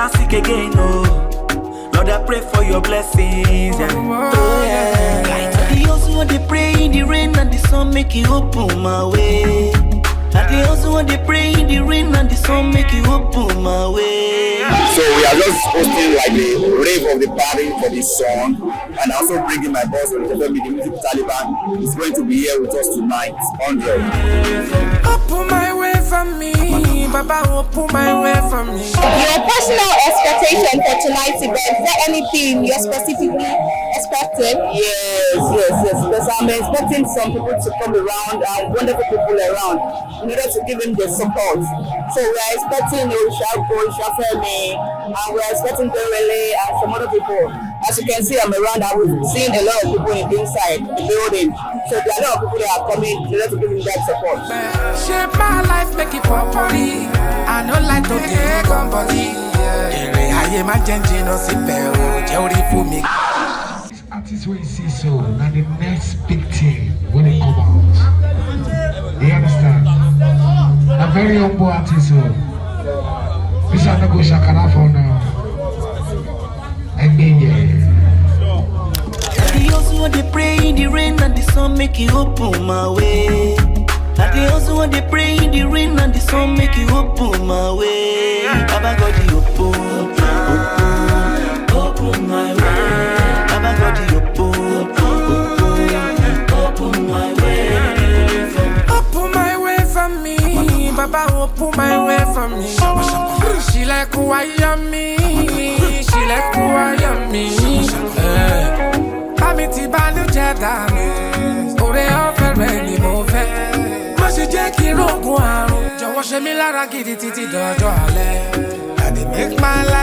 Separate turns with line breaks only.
never seek again, no. Lord, I pray for your blessings. Yeah. Oh, yeah. They also want to pray in the rain and the sun make you open my way. And they also want to pray in the rain and the sun make you open my way.
So we are just hosting like the rave of the party for this song, and also bringing my boss on the FEMI, the music Taliban. He's going to be here with us tonight. 100.
Open my way for me, Baba, open my way for me.
Your personal expectation for tonight's event, is there anything you're specifically expecting?
Yes. Because I'm expecting some people to come around and wonderful people around in order to give him the support. So we're expecting FEMI, and we're expecting Perele and some other people. As you can see, I'm around and we've seen a lot of people inside the building. So there are a lot of people that are coming in order to give him that support.
Shape my life, make it properly. I don't like to take on body. I am a gentleman, no simple. Jerry for me.
Artists will see so, now the next big thing when it come out. You understand? A very humble artist, so we shall not go shakara for now. And then,
They also want to pray in the rain and the sun make you open my way. And they also want to pray in the rain and the sun make you open my way. Baba God, you open my way. Baba God, you open my way.
Open my way for me, Baba, open my way for me. She like who I am me, she like who I am me. Amity balu jadame, ore offer ni mo fẹ́. Má ṣe jẹ́ kí rogun àrùn, jọ̀wọ́ ṣe mí lára gidi títí dọjọ́ alẹ́. And it make my life